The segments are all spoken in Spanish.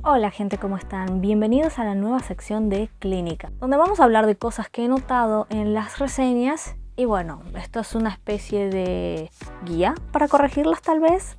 Hola gente, ¿cómo están? Bienvenidos a la nueva sección de Clínica, donde vamos a hablar de cosas que he notado en las reseñas y bueno, esto es una especie de guía para corregirlas tal vez.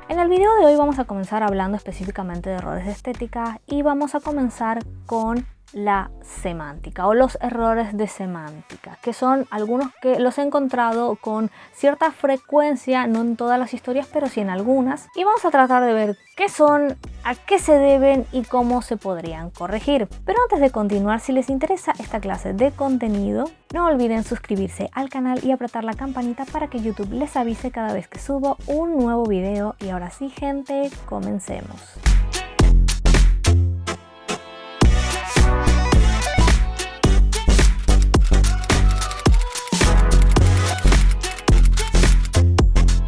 En el video de hoy vamos a comenzar hablando específicamente de errores de estética y vamos a comenzar con la semántica o los errores de semántica, que son algunos que los he encontrado con cierta frecuencia, no en todas las historias, pero sí en algunas, y vamos a tratar de ver qué son, a qué se deben y cómo se podrían corregir. Pero antes de continuar, si les interesa esta clase de contenido, no olviden suscribirse al canal y apretar la campanita para que YouTube les avise cada vez que subo un nuevo video. Y ahora sí, gente, comencemos.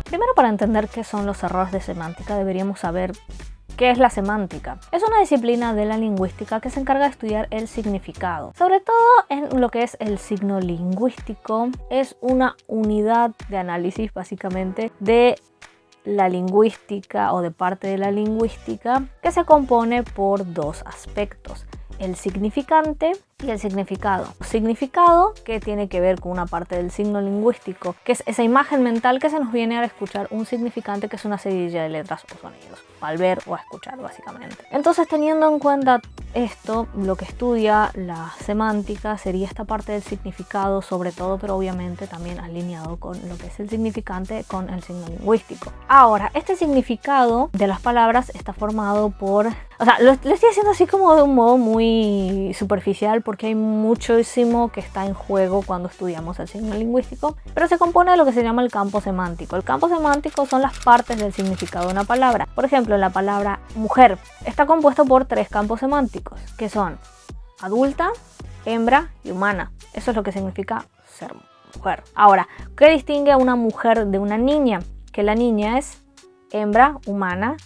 Primero, para entender qué son los errores de semántica, deberíamos saber qué es la semántica. Es una disciplina de la lingüística que se encarga de estudiar el significado, sobre todo en lo que es el signo lingüístico. Es una unidad de análisis básicamente de la lingüística o de parte de la lingüística que se compone por dos aspectos: el significante y el significado. Significado que tiene que ver con una parte del signo lingüístico, que es esa imagen mental que se nos viene al escuchar un significante, que es una seguidilla de letras o sonidos, al ver o a escuchar básicamente. Entonces, teniendo en cuenta esto, lo que estudia la semántica sería esta parte del significado sobre todo, pero obviamente también alineado con lo que es el significante con el signo lingüístico. Ahora, este significado de las palabras está formado por... lo estoy haciendo así como de un modo muy superficial porque hay muchísimo que está en juego cuando estudiamos el signo lingüístico, pero se compone de lo que se llama el campo semántico. El campo semántico son las partes del significado de una palabra. Por ejemplo, la palabra mujer está compuesto por tres campos semánticos, que son adulta, hembra y humana. Eso es lo que significa ser mujer. Ahora, ¿qué distingue a una mujer de una niña? Que la niña es hembra, humana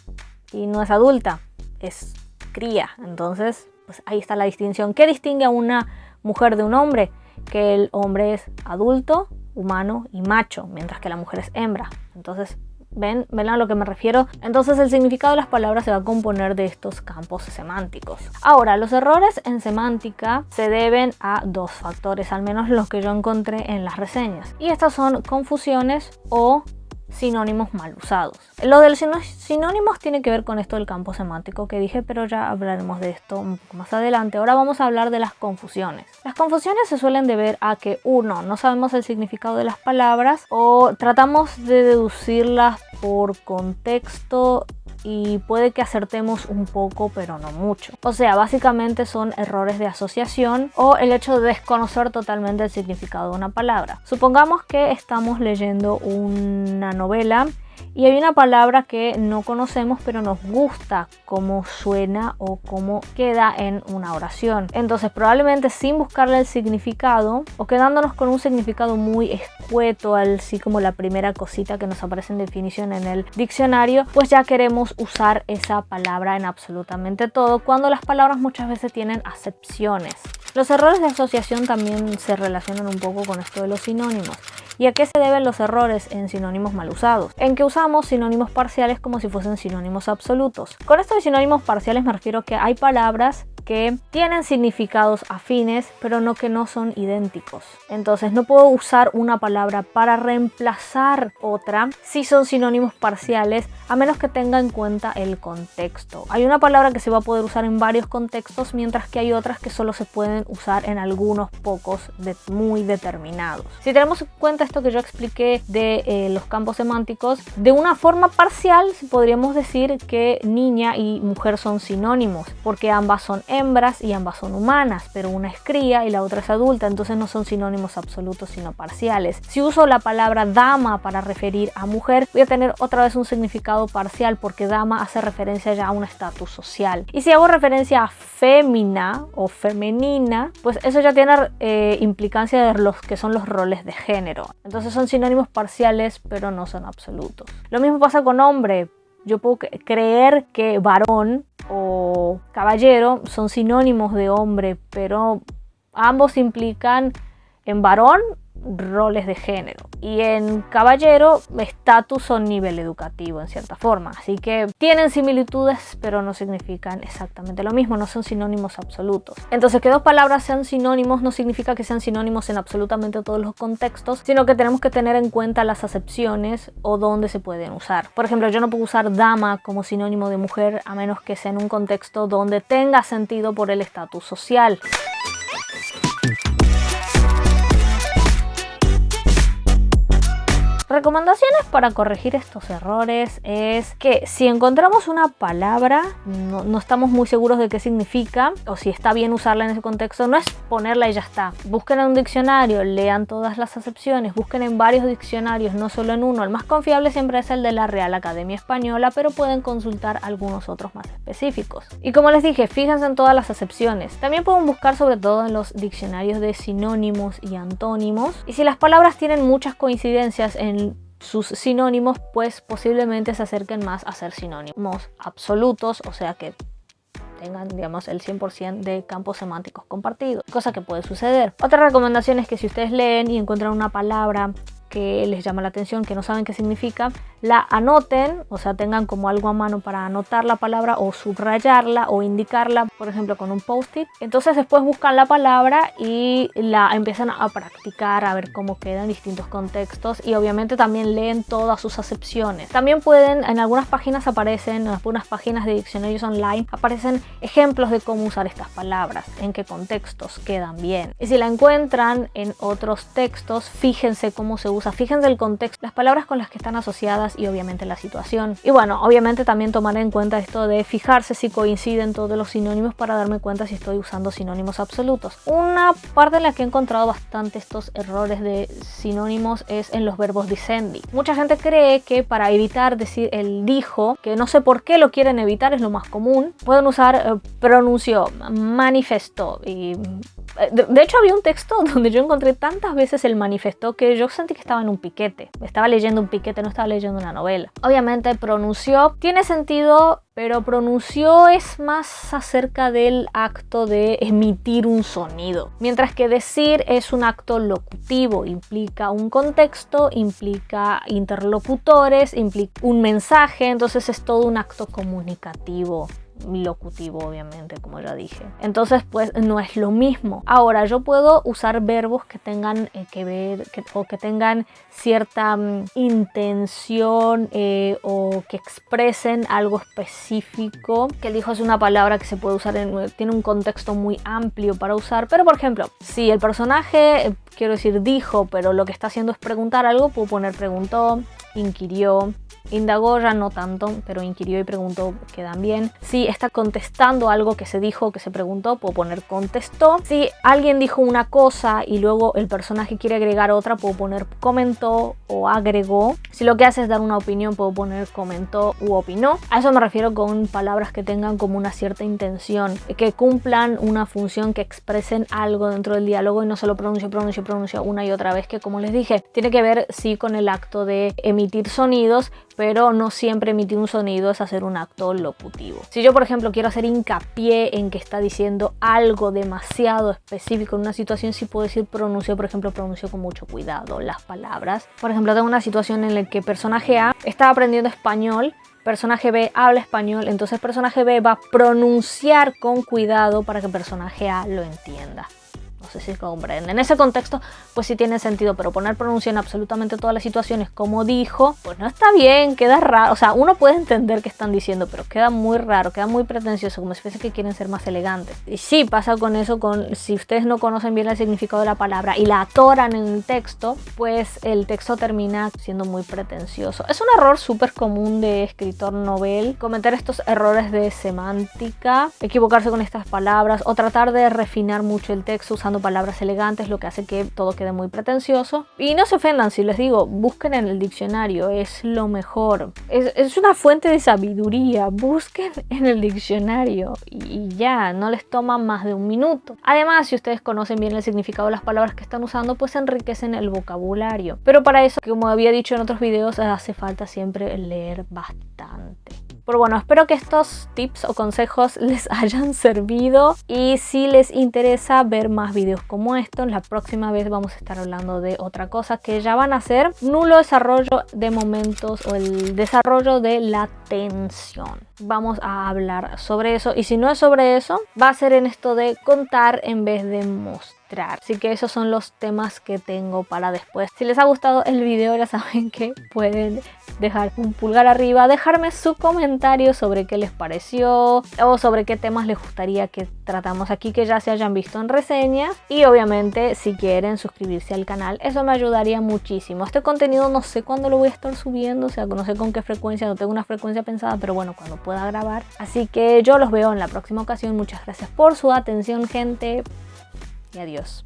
y no es adulta, es cría. Entonces, pues ahí está la distinción. ¿Qué distingue a una mujer de un hombre? Que el hombre es adulto, humano y macho, mientras que la mujer es hembra. Entonces, ¿ven a lo que me refiero? Entonces, el significado de las palabras se va a componer de estos campos semánticos. Ahora, los errores en semántica se deben a dos factores, al menos los que yo encontré en las reseñas. Y estas son confusiones o sinónimos mal usados. Lo de los sinónimos tiene que ver con esto del campo semántico que dije, pero ya hablaremos de esto un poco más adelante. Ahora vamos a hablar de las confusiones. Las confusiones se suelen deber a que uno, no sabemos el significado de las palabras o tratamos de deducirlas por contexto y puede que acertemos un poco, pero no mucho. O sea, básicamente son errores de asociación o el hecho de desconocer totalmente el significado de una palabra. Supongamos que estamos leyendo una novela y hay una palabra que no conocemos, pero nos gusta cómo suena o cómo queda en una oración. Entonces, probablemente sin buscarle el significado o quedándonos con un significado muy escueto, así como la primera cosita que nos aparece en definición en el diccionario, pues ya queremos usar esa palabra en absolutamente todo, cuando las palabras muchas veces tienen acepciones. Los errores de asociación también se relacionan un poco con esto de los sinónimos. ¿Y a qué se deben los errores en sinónimos mal usados? En que usamos sinónimos parciales como si fuesen sinónimos absolutos. Con esto de sinónimos parciales me refiero a que hay palabras que tienen significados afines, pero no que no son idénticos. Entonces no puedo usar una palabra para reemplazar otra si son sinónimos parciales, a menos que tenga en cuenta el contexto. Hay una palabra que se va a poder usar en varios contextos, mientras que hay otras que solo se pueden usar en algunos pocos muy determinados. Si tenemos en cuenta esto que yo expliqué de los campos semánticos, de una forma parcial podríamos decir que niña y mujer son sinónimos, porque ambas son hembras y ambas son humanas, pero una es cría y la otra es adulta, entonces no son sinónimos absolutos sino parciales. Si uso la palabra dama para referir a mujer, voy a tener otra vez un significado parcial, porque dama hace referencia ya a un estatus social. Y si hago referencia a fémina o femenina, pues eso ya tiene implicancia de los que son los roles de género. Entonces son sinónimos parciales, pero no son absolutos. Lo mismo pasa con hombre. Yo puedo creer que varón o caballero son sinónimos de hombre, pero ambos implican en varón roles de género. Y en caballero, estatus o nivel educativo en cierta forma. Así que tienen similitudes, pero no significan exactamente lo mismo, no son sinónimos absolutos. Entonces, que dos palabras sean sinónimos no significa que sean sinónimos en absolutamente todos los contextos, sino que tenemos que tener en cuenta las acepciones o dónde se pueden usar. Por ejemplo, yo no puedo usar dama como sinónimo de mujer a menos que sea en un contexto donde tenga sentido por el estatus social. Recomendaciones para corregir estos errores es que si encontramos una palabra, no estamos muy seguros de qué significa o si está bien usarla en ese contexto, no es ponerla y ya está. Busquen en un diccionario, lean todas las acepciones, busquen en varios diccionarios, no solo en uno. El más confiable siempre es el de la Real Academia Española, pero pueden consultar algunos otros más específicos. Y como les dije, fíjense en todas las acepciones. También pueden buscar sobre todo en los diccionarios de sinónimos y antónimos. Y si las palabras tienen muchas coincidencias en sus sinónimos, pues posiblemente se acerquen más a ser sinónimos absolutos, o sea que tengan, digamos, el 100% de campos semánticos compartidos, cosa que puede suceder. Otra recomendación es que si ustedes leen y encuentran una palabra que les llama la atención, que no saben qué significa, la anoten, o sea, tengan como algo a mano para anotar la palabra o subrayarla o indicarla, por ejemplo, con un post-it. Entonces después buscan la palabra y la empiezan a practicar, a ver cómo queda en distintos contextos, y obviamente también leen todas sus acepciones. También pueden, en algunas páginas aparecen, en algunas páginas de diccionarios online, aparecen ejemplos de cómo usar estas palabras, en qué contextos quedan bien. Y si la encuentran en otros textos, fíjense cómo se usa, fíjense el contexto, las palabras con las que están asociadas y obviamente la situación. Y bueno, obviamente también tomar en cuenta esto de fijarse si coinciden todos los sinónimos para darme cuenta si estoy usando sinónimos absolutos. Una parte en la que he encontrado bastante estos errores de sinónimos es en los verbos dicendi. Mucha gente cree que para evitar decir el dijo, que no sé por qué lo quieren evitar, es lo más común, pueden usar pronunció, manifestó. Y de hecho había un texto donde yo encontré tantas veces el manifestó que yo sentí que estaba en un piquete. Estaba leyendo un piquete, no estaba leyendo una novela. Obviamente pronunció tiene sentido, pero pronunció es más acerca del acto de emitir un sonido. Mientras que decir es un acto locutivo, implica un contexto, implica interlocutores, implica un mensaje, entonces es todo un acto comunicativo. Locutivo, obviamente, como ya dije. Entonces, pues no es lo mismo. Ahora, yo puedo usar verbos que tengan que ver o que tengan cierta intención o que expresen algo específico. Que el dijo es una palabra que se puede usar tiene un contexto muy amplio para usar. Pero, por ejemplo, si el personaje, quiero decir, dijo, pero lo que está haciendo es preguntar algo, puedo poner preguntó, inquirió. Indagó ya no tanto, pero inquirió y preguntó quedan bien. Si está contestando algo que se dijo o que se preguntó, puedo poner contestó. Si alguien dijo una cosa y luego el personaje quiere agregar otra, puedo poner comentó o agregó. Si lo que hace es dar una opinión, puedo poner comentó u opinó. A eso me refiero con palabras que tengan como una cierta intención, que cumplan una función, que expresen algo dentro del diálogo y no solo pronuncio una y otra vez, que como les dije, tiene que ver sí con el acto de emitir sonidos, pero no siempre emitir un sonido es hacer un acto locutivo. Si yo, por ejemplo, quiero hacer hincapié en que está diciendo algo demasiado específico en una situación, sí puedo decir pronuncio, por ejemplo, pronuncio con mucho cuidado las palabras. Por ejemplo, tengo una situación en la que personaje A está aprendiendo español, personaje B habla español, entonces personaje B va a pronunciar con cuidado para que personaje A lo entienda. No sé si comprenden. En ese contexto, pues sí tiene sentido, pero poner pronuncio en absolutamente todas las situaciones como dijo, pues no está bien, queda raro. O sea, uno puede entender qué están diciendo, pero queda muy raro, queda muy pretencioso, como si fuese que quieren ser más elegantes. Y sí, pasa con eso, si ustedes no conocen bien el significado de la palabra y la atoran en el texto, pues el texto termina siendo muy pretencioso. Es un error súper común de escritor novel, cometer estos errores de semántica, equivocarse con estas palabras o tratar de refinar mucho el texto usando palabras elegantes, lo que hace que todo quede muy pretencioso. Y no se ofendan si les digo, busquen en el diccionario, es lo mejor. Es una fuente de sabiduría, busquen en el diccionario y ya, no les toma más de un minuto. Además, si ustedes conocen bien el significado de las palabras que están usando, pues enriquecen el vocabulario. Pero para eso, como había dicho en otros videos, hace falta siempre leer bastante. Pero bueno, espero que estos tips o consejos les hayan servido y si les interesa ver más videos como estos, la próxima vez vamos a estar hablando de otra cosa que ya van a ser nulo desarrollo de momentos o el desarrollo de la tensión. Vamos a hablar sobre eso y si no es sobre eso, va a ser en esto de contar en vez de mostrar. Así que esos son los temas que tengo para después. Si les ha gustado el video, ya saben que pueden dejar un pulgar arriba, dejarme su comentario sobre qué les pareció o sobre qué temas les gustaría que tratamos aquí que ya se hayan visto en reseñas, y obviamente si quieren suscribirse al canal, eso me ayudaría muchísimo. Este contenido no sé cuándo lo voy a estar subiendo, o sea, no sé con qué frecuencia, no tengo una frecuencia pensada, pero bueno, cuando pueda grabar. Así que yo los veo en la próxima ocasión. Muchas gracias por su atención, gente, y adiós.